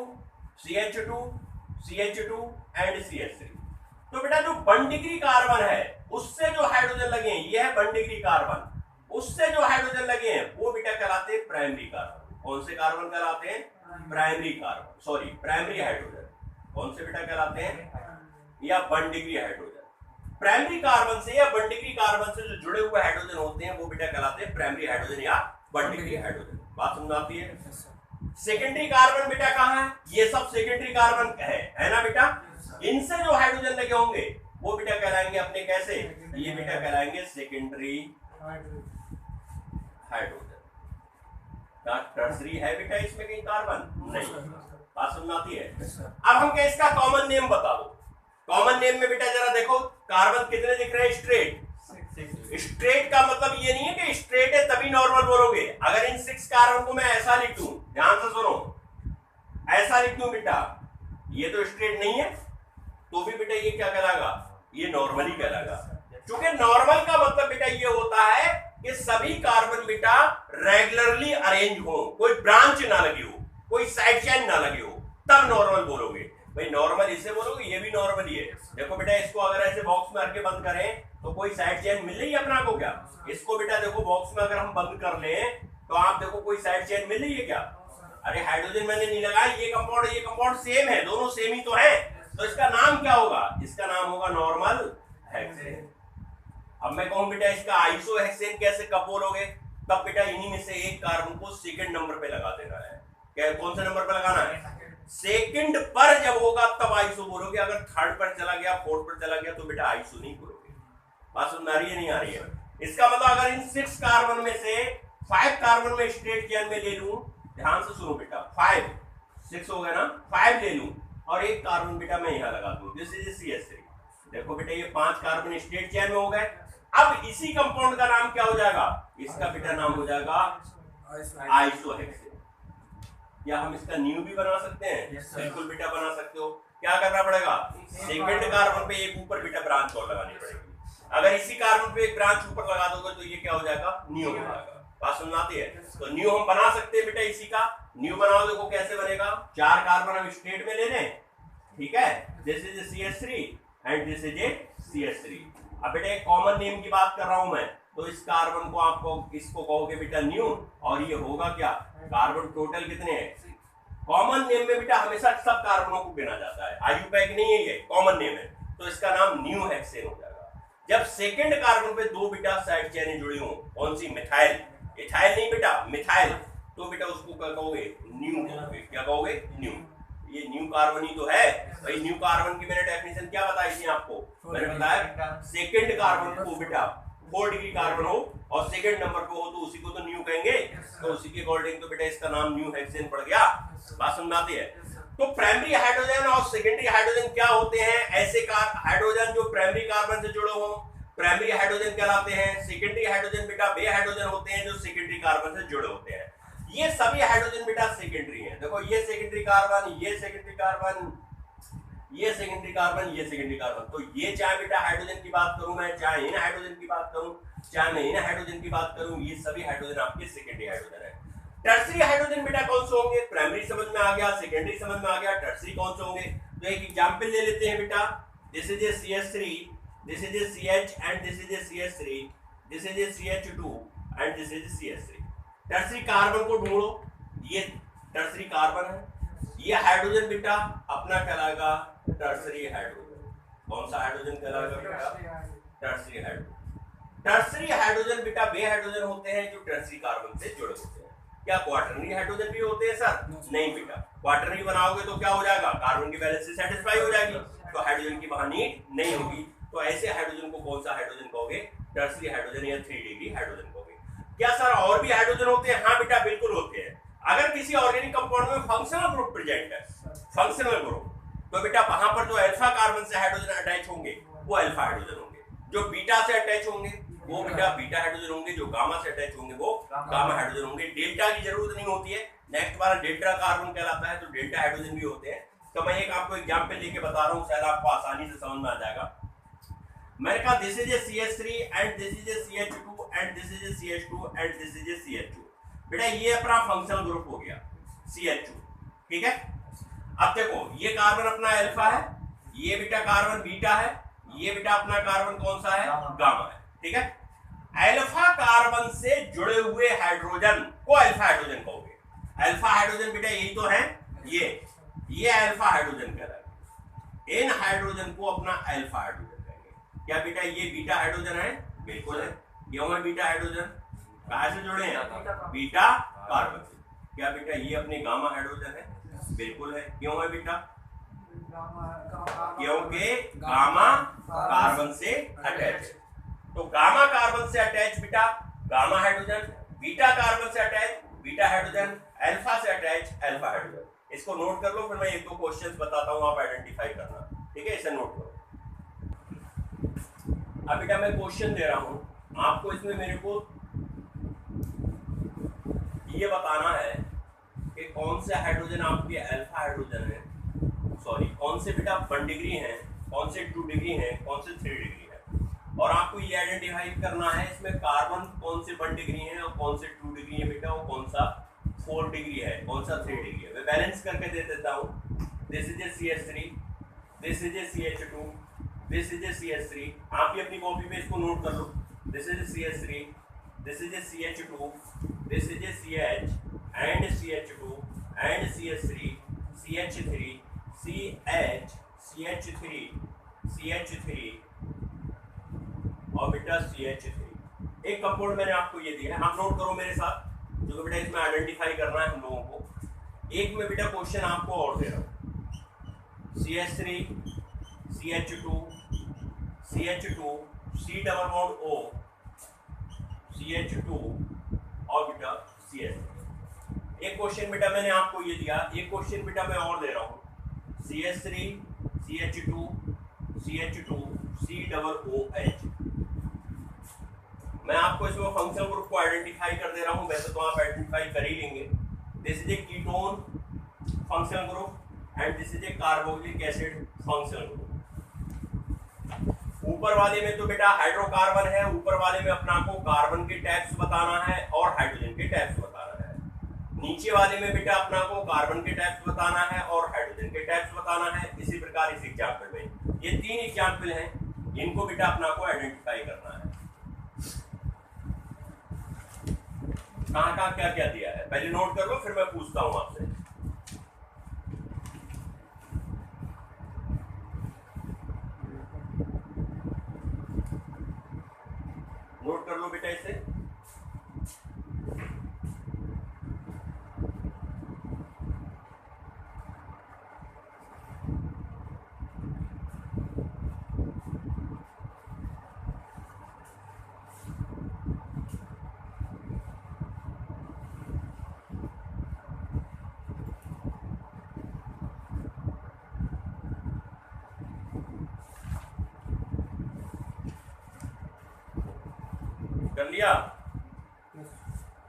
Speaker 1: CH2 CH2 and CH3। तो बेटा जो 1 डिग्री कार्बन है उससे जो हाइड्रोजन लगे हैं, ये है 1 डिग्री कार्बन, उससे जो हाइड्रोजन लगे हैं वो बेटा कहलाते हैं प्राइमरी कार्बन। कौन से कार्बन कहलाते हैं, primary carbon, sorry primary hydrogen. कौन से बेटा कहलाते हैं, या 1 डिग्री हाइड्रोजन। प्राइमरी कार्बन से या 1 डिग्री कार्बन से जो जुड़े हुए हाइड्रोजन होते हैं वो बेटा कहलाते हैं प्राइमरी हाइड्रोजन या 1 डिग्री हाइड्रोजन। बात समझ आती है। सेकेंडरी कार्बन बेटा कहाँ है, ये सब सेकेंडरी कार्बन है ना बेटा, इनसे जो हाइड्रोजन लगे होंगे वो बेटा कहलाएंगे अपने कैसे, ये बेटा कहलाएंगे सेकेंडरी हाइड्रोजन। टर्सरी है बेटा इसमें कहीं कार्बन नहीं। बात समझ आती है। अब हम क्या इसका कॉमन नेम बता दो। कॉमन नेम में बेटा जरा देखो कार्बन कितने दिख रहे हैं, स्ट्रेट। स्ट्रेट का मतलब ये नहीं है कि स्ट्रेट है तभी नॉर्मल बोलोगे। अगर इन 6 कार्बन को मैं ऐसा लिख दूं, ध्यान से सुनो, ऐसा लिख दूं बेटा, ये तो स्ट्रेट नहीं है, तो भी बेटा ये क्या कहलाएगा, ये नॉर्मली कहलाएगा। क्योंकि नॉर्मल का मतलब बेटा ये होता है कि सभी कार्बन बेटा रेगुलरली अरेंज हो, कोई ब्रांच ना लगी हो, कोई साइड चेन ना लगी हो, तब नॉर्मल बोलोगे। भाई नॉर्मल इसे बोलोगे, ये भी नॉर्मल ही है। देखो बेटा इसको अगर ऐसे बॉक्स में रख के बंद करें तो कोई साइड चेन मिल रही है अपना को क्या, इसको बेटा देखो बॉक्स में अगर हम बंद कर लें तो आप देखो कोई साइड चेन मिल रही है क्या, अरे हाइड्रोजन मैंने नहीं लगाया, ये कंपाउंड सेम है, दोनों सेम ही तो है, तो इसका नाम क्या होगा, इसका नाम होगा नॉर्मल हेक्सेन। अब मैं कहूं बेटा इसका आइसो हेक्सेन कैसे कब बोलोगे, तब बेटा इन्हीं में से एक कार्बन को सेकंड नंबर पे लगा देना है। क्या कौन से नंबर पे लगाना है, सेकंड पर जब होगा तब आइसो बोलोगे। अगर थर्ड पर चला गया, फोर्थ पर चला गया तो बेटा आइसो नहीं बोलोगे। बात समझ आ रही है नहीं आ रही है। इसका मतलब अगर इन 6 कार्बन में से 5 कार्बन में स्ट्रेट चेन में ले लूं, ध्यान से सुनो बेटा, 5 6 हो गया ना, 5 ले लूं और एक कार्बन बेटा मैं यहां लगा दूं, दिस इज CH3। देखो बेटा ये 5 कार्बन स्ट्रेट चेन में हो गए। अब इसी कंपाउंड का नाम क्या हो जाएगा, इसका बेटा नाम हो जाएगा आइसोहेक्सेन। क्या हम इसका न्यू भी बना सकते हैं, बिल्कुल बेटा बना सकते हो। क्या करना पड़ेगा, सेकंड कार्बन पे एक ऊपर बेटा ब्रांच और लगानी पड़ेगी। अगर इसी कार्बन पे एक ब्रांच ऊपर लगा दोगे तो ये क्या हो जाएगा, न्यू हो जाएगा। बात समझ आती है। तो न्यू हम बना सकते हैं बेटा, इसी का न्यू बनाओ, देखो कैसे बनेगा। 4 कार्बन हम स्ट्रेट में ले लें, ठीक है, this is CH3 and this is CH3। अब बेटा एक कॉमन नेम की बात कर रहा हूं मैं, तो इस कार्बन को आपको इसको कहोगे बेटा न्यू, और ये होगा क्या, कार्बन टोटल कितने हैं। कॉमन नेम में बेटा हमेशा सब कार्बनों को गिना जाता है, आयुपैक नहीं है, ये कॉमन नेम है, तो इसका नाम न्यू हेक्सेन हो जाएगा। जब सेकंड कार्बन पे दो बेटा साइड चेन जुड़ी हो, कौन सी, मिथाइल, इथाइल नहीं बेटा, मिथाइल, तो बेटा उसको क्या कहोगे, न्यू कहोगे। क्या कहोगे, न्यू। ये न्यू कार्बन ही तो है भाई। न्यू कार्बन की मैंने डेफिनेशन क्या बताई थी आपको, मैंने बताया सेकंड कार्बन को बेटा 4 डिग्री कार्बन हो और सेकंड नंबर पे हो तो उसी को तो न्यू कहेंगे, तो उसी के अकॉर्डिंग तो बेटा इसका नाम न्यू हेक्सेन पड़ गया। बात समझ आती है। तो प्राइमरी हाइड्रोजन और सेकेंडरी हाइड्रोजन क्या होते हैं, ऐसे हाइड्रोजन जो प्राइमरी कार्बन से जुड़े हो प्राइमरी हाइड्रोजन कहलाते हैं। सेकेंडरी हाइड्रोजन बेटा वे हाइड्रोजन होते हैं जो सेकेंडरी कार्बन से जुड़े होते हैं। ये सभी हाइड्रोजन बेटा सेकेंडरी हैं। देखो ये सेकेंडरी कार्बन, ये सेकेंडरी कार्बन, ये सेकेंडरी कार्बन, ये सेकेंडरी कार्बन। तो ये चाहे बेटा हाइड्रोजन की बात करूं मैं, चाहे इन हाइड्रोजन की बात करूं, चाहे मैं इन हाइड्रोजन की बात करूं, ये सभी हाइड्रोजन आपके सेकेंडरी हाइड्रोजन है। टर्सरी हाइड्रोजन बेटा कौन से होंगे, प्राइमरी समझ में आ गया, सेकेंडरी समझ में आ गया, टर्सरी कौन से होंगे। तो एक एग्जांपल ले लेते हैं बेटा, this is a CH3, this is a CH and this is a CH3, this is a CH2 and this is a CH3। Tertiary carbon को ढूंढो, ये टर्सरी कार्बन है, ये हाइड्रोजन बेटा अपना कहलाएगा टर्सरी हाइड्रोजन। कौन सा हाइड्रोजन कहलाएगा बेटा, टर्सरी हाइड्रोजन। टर्सरी हाइड्रोजन बेटा वे हाइड्रोजन होते हैं जो टर्सरी कार्बन से जुड़े होते हैं। क्या क्वार्टरनरी हाइड्रोजन भी होते हैं सर? नहीं बेटा, क्वार्टरनरी बनाओगे तो क्या हो जाएगा, कार्बन की वैलेंसी सेटिस्फाई हो जाएगी, तो हाइड्रोजन की वहां नीड नहीं होगी। तो ऐसे हाइड्रोजन को कौन सा हाइड्रोजन कहोगे, टर्सरी हाइड्रोजन या 3 डिग्री हाइड्रोजन कहोगे। क्या सर और भी हाइड्रोजन होते हैं? हाँ बेटा बिल्कुल होते हैं। अगर किसी ऑर्गेनिक कंपाउंड में फंक्शनल ग्रुप प्रेजेंट है, फंक्शनल ग्रुप, तो बेटा वहां पर जो अल्फा कार्बन से हाइड्रोजन अटैच होंगे वो अल्फा हाइड्रोजन होंगे, जो बीटा से अटैच होंगे वो बेटा बीटा हाइड्रोजन होंगे, जो गामा से अटैच होंगे वो गामा हाइड्रोजन होंगे। डेल्टा की जरूरत नहीं होती है, नेक्स्ट वाला डेल्टा कार्बन कहलाता है, तो डेल्टा हाइड्रोजन भी होते हैं। तो मैं एक आपको एग्जांपल लेके बता रहा हूं, शायद आपको आसानी से समझ में आ जाएगा। मैंने कहा this is a CH3 and this is a CH2 and this is a CH2 and this is a CH2। बेटा ये अपना फंक्शनल ग्रुप हो गया CH2, ठीक है। अब देखो ये कार्बन अपना अल्फा है, ये बेटा कार्बन बीटा है, ये बेटा अपना कार्बन कौन सा है, गामा है, ठीक है। अल्फा कार्बन से जुड़े हुए हाइड्रोजन को अल्फा हाइड्रोजन कहोगे। अल्फा हाइड्रोजन बेटा यही तो है, ये अल्फा हाइड्रोजन कहलाएगा। इन हाइड्रोजन को अपना अल्फा हाइड्रोजन कहेंगे। क्या बेटा ये बीटा हाइड्रोजन है? बिल्कुल है। क्यों है बीटा हाइड्रोजन? कहां से जुड़े हैं? बीटा कार्बन से। क्या बेटा ये अपने गामा हाइड्रोजन है? बिल्कुल है। क्यों है बेटा? क्योंकि गामा कार्बन से अटैच है। तो गामा कार्बन से अटैच बेटा गामा हाइड्रोजन, बीटा कार्बन से अटैच बीटा हाइड्रोजन, अल्फा से अटैच अल्फा हाइड्रोजन। इसको नोट कर लो, फिर मैं एक दो क्वेश्चंस बताता हूं, आप आइडेंटिफाई करना, ठीक है। इसे नोट करो। अब बेटा मैं क्वेश्चन दे रहा हूं आपको, इसमें मेरे को ये बताना है कि कौन से हाइड्रोजन आपके अल्फा हाइड्रोजन है, सॉरी कौन से बेटा 1 डिग्री हैं, कौन से 2 डिग्री हैं, कौन से 3 डिग्री है। और आपको ये आइडेंटिफाई करना है इसमें कार्बन कौन से 1 डिग्री है और कौन से 2 डिग्री है बेटा, और कौन सा 4 डिग्री है, कौन सा 3 डिग्री है। मैं बैलेंस करके दे देता हूँ। This is a CH3, this is a CH2, this is a CH3। आप भी अपनी कॉपी पे इसको नोट कर लो। This is a CH3, this is a CH2, this is a CH and CH2 and CH3, CH3, CH, CH3, CH3 और बेटा CH3। एक कंपाउंड मैंने आपको ये दिया है, आप नोट करो मेरे साथ, जो बेटा इसमें आइडेंटिफाई करना है हम लोगों को। एक में बेटा क्वेश्चन आपको और दे रहा हूँ, CH3, CH2, CH2, C double bond O, CH2 और बेटा CH3। एक क्वेश्चन बेटा मैंने आपको ये दिया, एक क्वेश्चन बेटा मैं और दे रहा हूँ, CH3, CH2, CH2, C double OH। मैं आपको इसमें फंक्शनल ग्रुप को आइडेंटिफाई कर दे रहा हूं, वैसे तो आप आइडेंटिफाई कर ही लेंगे। This is A ketone functional group and this is A carboxylic acid functional group. ऊपर वाले में तो बेटा हाइड्रोकार्बन है, ऊपर वाले में अपना को कार्बन के टाइप्स बताना है और हाइड्रोजन के टाइप्स बताना है। नीचे वाले में बेटा अपना को कार्बन के टाइप्स बताना है और हाइड्रोजन के टाइप्स बताना है। इसी प्रकार इस एग्जाम्पल में ये 3 एग्जाम्पल हैं, इनको बेटा अपना को आइडेंटिफाई करना है। कहाँ क्या क्या दिया है पहले नोट कर लो, फिर मैं पूछता हूं आपसे। कर लिया?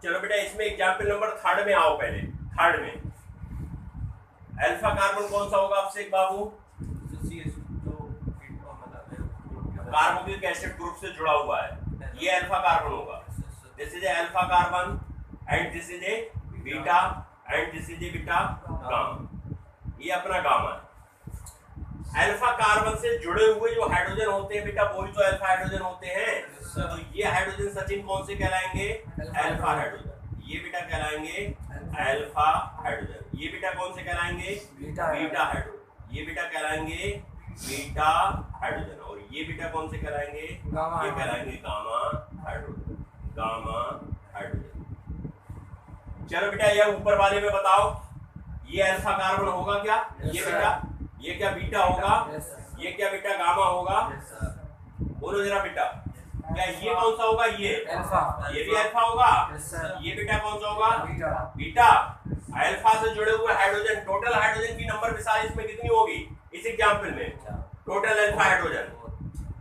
Speaker 1: चलो बेटा इसमें एग्जाम्पल नंबर थर्ड में आओ। पहले थर्ड में अल्फा कार्बन कौन सा होगा आपसे एक बाबू? कार्बोक्सिलिक एसिड ग्रुप से जुड़ा हुआ है, ये अल्फा कार्बन होगा। This is alpha carbon and this is A beta and this is A beta gamma. ये अपना गामा है। अल्फा कार्बन से जुड़े हुए जो हाइड्रोजन होते हैं बेटा वही तो अल्फा हाइड्रोजन होते हैं। तो ये हाइड्रोजन सचिन कौन से कहलाएंगे? Alpha hydrogen. ये बेटा कहलाएंगे अल्फा हाइड्रोजन। ये बेटा कौन से कहलाएंगे? Beta hydrogen. ये बेटा कहलाएंगे बीटा हाइड्रोजन। और ये बेटा कौन से कहलाएंगे? ये कहलाएंगे गामा हाइड्रोजन। Gamma hydrogen. चलो बेटा ये ऊपर वाले में बताओ, ये अल्फा कार्बन होगा क्या? ये बेटा ये क्या बीटा होगा? ये क्या बेटा गामा होगा? बोलो जरा बेटा, क्या ये कौन सा होगा? ये
Speaker 2: अल्फा।
Speaker 1: ये भी अल्फा होगा। ये बेटा कौन सा होगा? बीटा। अल्फा से जुड़े हुए हाइड्रोजन, टोटल हाइड्रोजन की नंबर मिसाल इसमें कितनी होगी? इस एग्जांपल में टोटल अल्फा हाइड्रोजन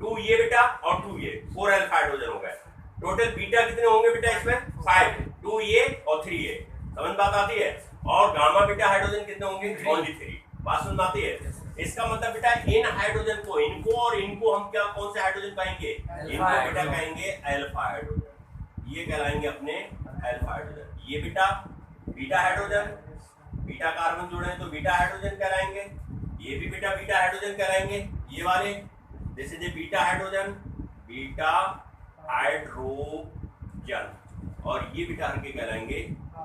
Speaker 1: 2 ये बेटा और 2 ये 4 अल्फा हाइड्रोजन हो गए। टोटल बीटा कितने होंगे बेटा इसमें? 5, 2 ये और 3 ये। समझ बात आती है? और गामा बीटा हाइड्रोजन कितने होंगे? ओनली 3। बात समझ आती है? इसका मतलब बेटा इन हाइड्रोजन को, इनको और इनको हम क्या कौन से हाइड्रोजन कहेंगे? इनको बेटा कहेंगे अल्फा हाइड्रोजन। ये कहलाएंगे अपने अल्फा हाइड्रोजन। ये बेटा बीटा हाइड्रोजन, बीटा कार्बन जुड़े हैं तो बीटा हाइड्रोजन कहलाएंगे। ये भी बेटा बीटा हाइड्रोजन कहलाएंगे। ये वाले जैसे ये बीटा हाइड्रोजन, बीटा हाइड्रोजन। और ये बेटा हल्के कहलाएंगे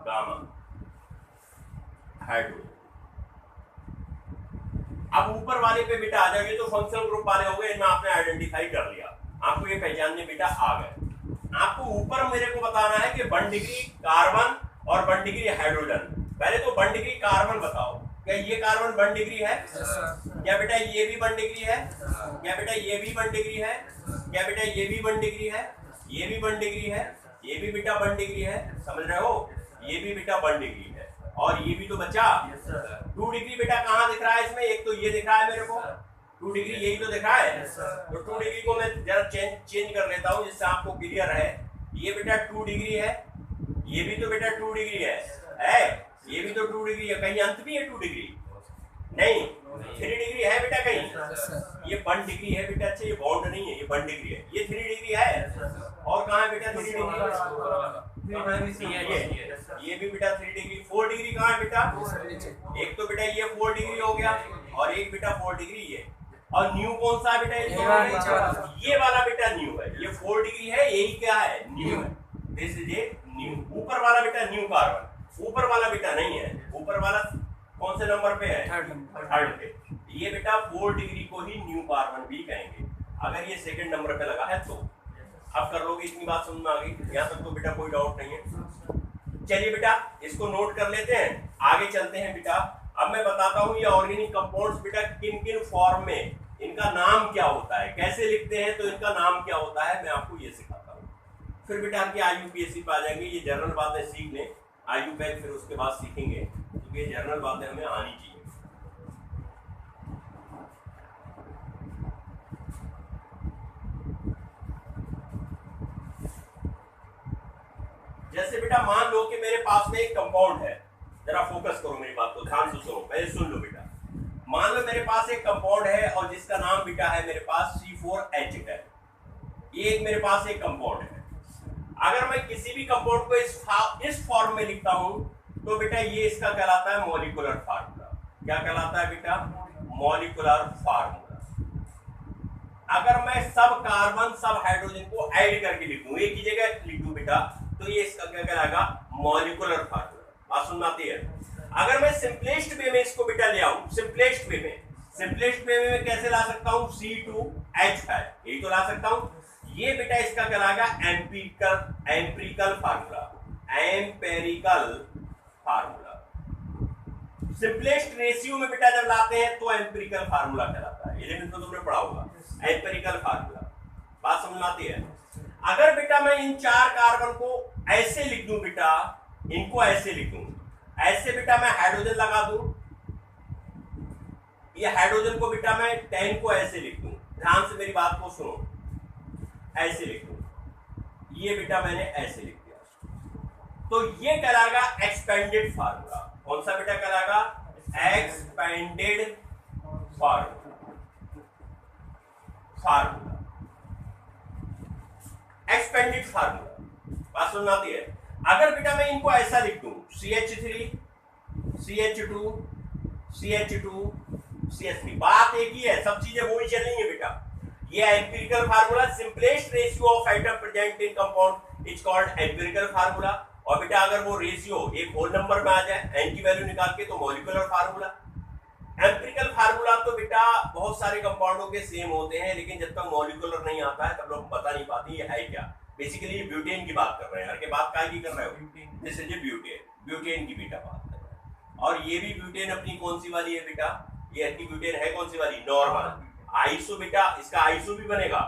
Speaker 1: गामा हाइड्रोजन। अब ऊपर वाले पे बेटा आ जाओ। ये तो फंक्शनल ग्रुप वाले हो गए, इनमें आपने आइडेंटिफाई कर लिया, आपको ये पहचानने बेटा आ गए। आपको ऊपर मेरे को बताना है कि 1 डिग्री कार्बन और 1 डिग्री हाइड्रोजन। पहले तो 1 डिग्री कार्बन बताओ, क्या ये कार्बन 1 डिग्री है? क्या बेटा ये भी 1 डिग्री है? क्या बेटा ये भी 1 डिग्री है? क्या बेटा ये भी 1 डिग्री है? ये भी 1 डिग्री है। ये भी बेटा 1 डिग्री है। समझ रहे हो? ये भी बेटा 1 डिग्री है। और ये भी तो बचा 2 डिग्री। बेटा कहाँ दिख रहा है इसमें? एक तो ये दिख रहा है मेरे को 2 डिग्री, यही तो दिख रहा है। तो 2 डिग्री को मैं जरा चेंज कर लेता हूँ जिससे आपको क्लियर है। ये बेटा 2 डिग्री है। ये भी तो बेटा 2 डिग्री है। ये भी तो 2 डिग्री है। कहीं अंत भी है 2 डिग्री? नहीं। 3 डिग्री है बेटा कहीं? ये 1 डिग्री है बेटा। अच्छा ये बॉन्ड नहीं है, ये 1 डिग्री है। ये 3 डिग्री है। और कहाँ है बेटा 3 डिग्री? ये भी बेटा 3 डिग्री। 4 डिग्री कहाँ है बेटा? एक तो बेटा ये 4 डिग्री हो गया और एक बेटा 4 डिग्री है। और न्यू कौन सा है बेटा? ये वाला बेटा न्यू है। ये 4 डिग्री है, यही क्या है? न्यू है। This is a new. ऊपर वाला बेटा न्यू कार्बन, ऊपर वाला बेटा नहीं है। ऊपर वाला कौन से नंबर पे है? थर्ड पे। ये बेटा 4 डिग्री को ही न्यू कार्बन भी कहेंगे अगर ये सेकंड नंबर पे लगा है तो। अब कर लोगे, इतनी बात समझ में आ गई? यहाँ तक तो बेटा कोई डाउट नहीं है। चलिए बेटा इसको नोट कर लेते हैं, आगे चलते हैं बेटा। अब मैं बताता हूँ ये ऑर्गेनिक कंपाउंड्स बेटा किन किन फॉर्म में, इनका नाम क्या होता है, कैसे लिखते हैं तो इनका नाम क्या होता है, मैं आपको ये सिखाता हूँ। फिर बेटा आपके IUPAC पे आ जाएंगे। ये जनरल बातें सीख लें, IUPAC फिर उसके बाद सीखेंगे, क्योंकि ये जनरल बातें हमें आनी चाहिए। जैसे बेटा मान लो कि मेरे पास में एक कंपाउंड है, जरा फोकस करो मेरी बात को, ध्यान से सुनो, पहले सुन लो बेटा। मान लो मेरे पास एक कंपाउंड है और जिसका नाम बेटा है मेरे पास C4H है। ये एक मेरे पास एक कंपाउंड है। अगर मैं किसी भी कंपाउंड को इस फॉर्म में लिखता हूं तो बेटा ये इसका कहलाता है मॉलिक्यूलर फार्मूला। क्या कहलाता है बेटा? Molecular formula. अगर मैं सब कार्बन सब हाइड्रोजन को ऐड करके लिखूं, एक ही जगह लिखूं बेटा, तो ये इसका क्या कहलाएगा? Molecular formula. बात सुनना आती है? अगर मैं सिंपलेस्ट वे में इसको बेटा ले आऊं, सिंपलेस्ट वे में कैसे ला सकता हूं? C2H5, यही तो ला सकता हूं। ये बेटा इसका कहलाएगा एम्पिरिकल फार्मूला। सिंपलेस्ट रेशियो में बेटा जब लाते हैं तो एम्पिरिकल फार्मूला कहलाता है। 11th में तुमने पढ़ा होगा एम्पिरिकल फार्मूला। बात समझ आती है? अगर बेटा मैं इन 4 कार्बन को ऐसे लिख दूं बेटा, इनको ऐसे लिख दूं, ऐसे बेटा मैं हाइड्रोजन लगा दूं, ये हाइड्रोजन को बेटा मैं 10 को ऐसे लिख दूं, ध्यान से मेरी बात को सुनो, ऐसे लिख दूं, ये बेटा मैंने ऐसे लिख दिया, तो ये कहलाएगा एक्सपेंडेड फार्मूला। कौन सा बेटा कहलाएगा? Expanded formula, expanded formula. बात सुनना आती है? अगर बेटा मैं इनको ऐसा लिख दूं, CH3 CH2 CH2 CH3, बात एक ही है, सब चीजें वो ही चल रही है बेटा। ये empirical formula, simplest ratio of item present in compound is called empirical formula. और बेटा अगर वो रेशियो एक होल नंबर में आ जाए, n की वैल्यू निकाल के, तो मॉलिक्यूलर फार्मूला। एम्पिरिकल फार्मूला तो बेटा बहुत सारे कंपाउंडों के सेम होते हैं, लेकिन जब तक मॉलिक्यूलर नहीं आता है तब लोग बता नहीं पाते ये है क्या। बेसिकली ब्यूटेन की बात कर रहे हैं, हर के बात काय की कर रहे हो? जैसे ये ब्यूटेन की बेटा बात कर रहे हैं। और ये भी ब्यूटेन अपनी कौन सी वाली है बेटा? ये एंटी ब्यूटेन है कौन सी वाली? नॉर्मल। आइसो बेटा, इसका आइसो भी बनेगा,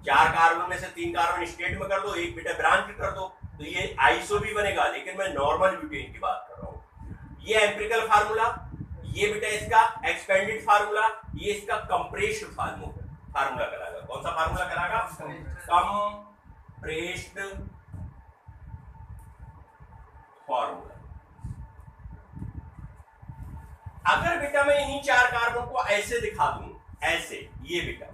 Speaker 1: 4 कार्बन में से 3 कार्बन स्टेट में कर दो, एक बेटा ब्रांच कर दो, तो ये आइसो भी बनेगा, लेकिन मैं नॉर्मल ब्यूटेन की बात कर रहा हूँ। ये एम्पिरिकल फार्मूला, ये बेटा इसका एक्सपेंडेड फार्मूला, ये इसका कंप्रेस्ड फार्मूला कहलाएगा। कौन सा फार्मूला कहलाएगा? Compressed formula. अगर बेटा मैं इन्हीं 4 कार्बन को ऐसे दिखा दूं, ऐसे, ये बेटा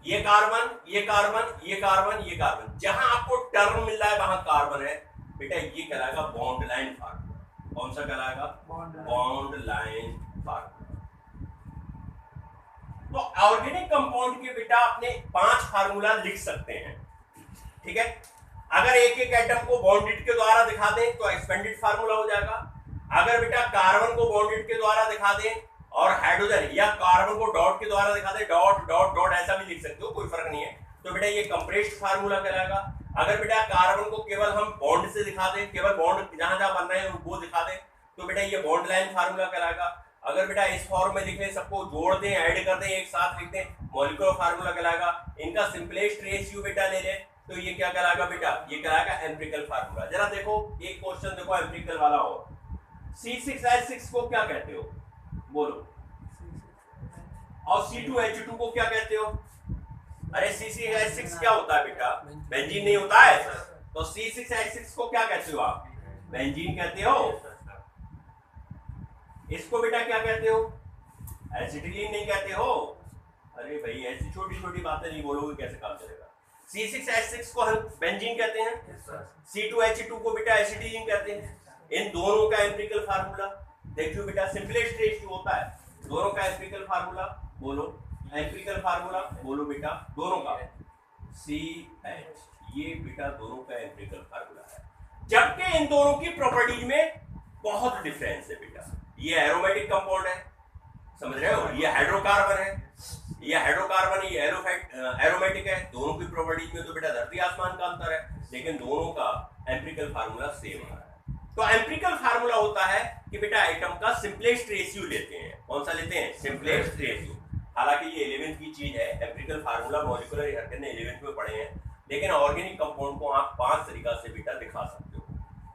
Speaker 1: ये कार्बन ये कार्बन ये कार्बन ये कार्बन, जहां आपको टर्म मिल रहा है वहां कार्बन है बेटा, ये कहलाएगा बॉन्ड लाइन फार्मूला। कौन सा कहलाएगा? Bond line formula. तो ऑर्गेनिक कंपाउंड के बेटा अपने 5 फार्मूला लिख सकते हैं, ठीक है। अगर एक एक एटम को बॉन्डेड के द्वारा दिखा दें तो एक्सपेंडेड फार्मूला हो जाएगा। अगर बेटा कार्बन को बॉन्डेड के द्वारा दिखा दें और हाइड्रोजन या कार्बन को डॉट के द्वारा दिखा दे, डॉट डॉट डॉट ऐसा भी लिख सकते हो, कोई फर्क नहीं है, तो बेटा ये कंप्रेस्ड फार्मूला कहलाएगा। अगर बेटा कार्बन को केवल हम बॉन्ड से दिखा दें, केवल बॉन्ड जहां जहां बन रहे हैं वो दिखा दें, तो बेटा ये बॉन्ड लाइन फार्मूला कहलाएगा। अगर बेटा इस फॉर्म में लिख लें, सबको जोड़ दें, ऐड कर दें, एक साथ लिख दें, मॉलिक्यूलर फार्मूला कहलाएगा। इनका सिंपलेस्ट रेशियो बेटा ले लें तो ये क्या कहलाएगा बेटा? ये कहलाएगा एम्पिरिकल फार्मूला। जरा देखो एक क्वेश्चन देखो एम्पिरिकल वाला हो, C6H6 को क्या कहते हो? बोलो। और C2H2 को क्या कहते हो? अरे C6H6 क्या होता है बेटा? बेंजीन नहीं होता है, तो C6H6 को क्या कहते हो आप? बेंजीन कहते हो। इसको बेटा क्या कहते हो? एसिटिलीन नहीं कहते हो। अरे भाई ऐसी छोटी छोटी बातें नहीं बोलोगे कैसे काम चलेगा? C6H6 को हम बेंजीन कहते हैं, C2H2 को बेटा एसिटिलीन कहते हैं। इन दोनों का एम्पिरिकल फार्मूला देखियो बेटा, सिंपलेस्ट रेशियो होता है दोनों का। एम्पिरिकल फार्मूला बोलो, एम्पिरिकल फार्मूला बोलो बेटा, दोनों का CH, ये बेटा दोनों का एम्पिरिकल फार्मूला है। जबकि इन दोनों की प्रॉपर्टीज में बहुत डिफरेंस है बेटा। ये एरोमेटिक कंपाउंड है, समझ रहे हो? ये हाइड्रोकार्बन है, ये हाइड्रोकार्बन, ये एरोमेटिक है। दोनों की प्रॉपर्टीज में तो बेटा धरती आसमान का अंतर है, लेकिन दोनों का एम्पिरिकल फार्मूला सेम आ रहा है। तो एम्पिरिकल फार्मूला होता है कि बेटा आइटम का सिंपलेस्ट रेशियो लेते हैं। कौन सा लेते हैं? Simplest ratio. हालांकि ये 11th की चीज है, एम्पिरिकल फार्मूला मॉलिक्यूलर हरकत ने 11th में पढ़े हैं, लेकिन ऑर्गेनिक कंपाउंड को आप 5 तरीका से बेटा दिखा सकते हो।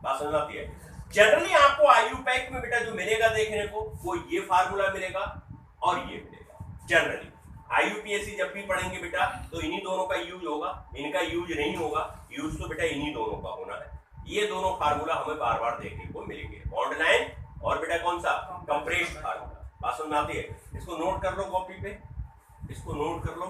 Speaker 1: बात समझ आती है? जनरली आपको IUPAC में बेटा जो मिलेगा देखने को, वो ये फार्मूला मिलेगा और ये मिलेगा। जनरली IUPAC जब भी पढ़ेंगे बेटा तो इन्हीं दोनों का यूज होगा, इनका यूज नहीं होगा। यूज तो बेटा इन्हीं दोनों का होना है। ये दोनों फार्मूला हमें बार बार देखने को मिलेंगे, बॉन्ड लाइन और बेटा कौन सा? Compressed formula. बात समझ आती है? इसको नोट कर लो कॉपी पे, इसको नोट कर लो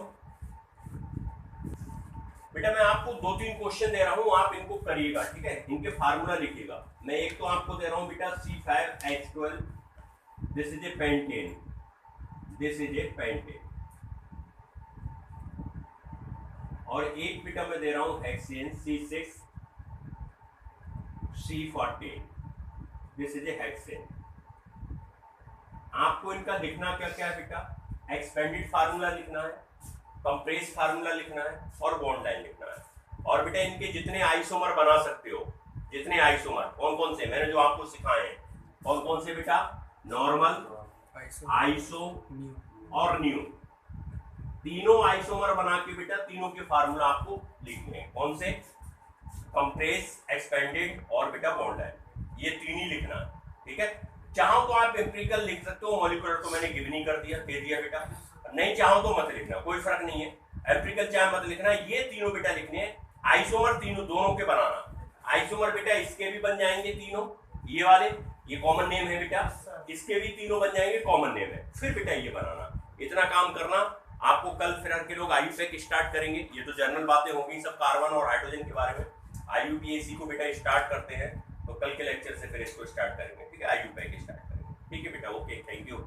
Speaker 1: बेटा। मैं आपको 2-3 क्वेश्चन दे रहा हूं, आप इनको करिएगा, ठीक है? इनके फार्मूला लिखिएगा। मैं एक तो आपको दे रहा हूं बेटा C5H12, this is A pentane, this is A pentane. और एक बेटा मैं दे रहा हूं hexane C6C14, this is A hexane. आपको इनका लिखना क्या क्या है बेटा? एक्सपेंडेड फार्मूला लिखना है, कंप्रेस्ड फार्मूला लिखना है और बॉन्ड लाइन लिखना है। और बेटा इनके जितने आइसोमर बना सकते हो, जितने आइसोमर कौन कौन से मैंने जो आपको सिखाए हैं, कौन कौन से बेटा? नॉर्मल, आइसो और न्यू, तीनों आइसोमर बना के बेटा तीनों के फार्मूला आपको लिखने हैं। कौन से? कंप्रेस, एक्सपेंडेड और बेटा बॉन्ड लाइन, ये तीन ही लिखना है, ठीक है? चाहो तो आप एम्पिरिकल लिख सकते हो, मॉलिक्यूलर तो मैंने गिव नहीं कर दिया, दे दिया बेटा। नहीं चाहो तो मत लिखना, कोई फर्क नहीं है। एम्पिरिकल चाहे मत लिखना, ये तीनों बेटा लिखने हैं। आइसोमर तीनों दोनों के बनाना। आइसोमर बेटा इसके भी बन जाएंगे तीनों, ये वाले, ये कॉमन नेम है बेटा, इसके भी तीनों बन जाएंगे, कॉमन नेम है। फिर बेटा ये बनाना, इतना काम करना आपको। कल फिर के लोग आईयूपैक स्टार्ट करेंगे, ये तो जनरल बातें होंगी सब कार्बन और हाइड्रोजन के बारे में। आईयूपीएसी को बेटा स्टार्ट करते हैं, तो कल के लेक्चर से फिर इसको स्टार्ट करेंगे, ठीक है, आईयूपैक स्टार्ट करेंगे, ठीक है बेटा, ओके, थैंक यू।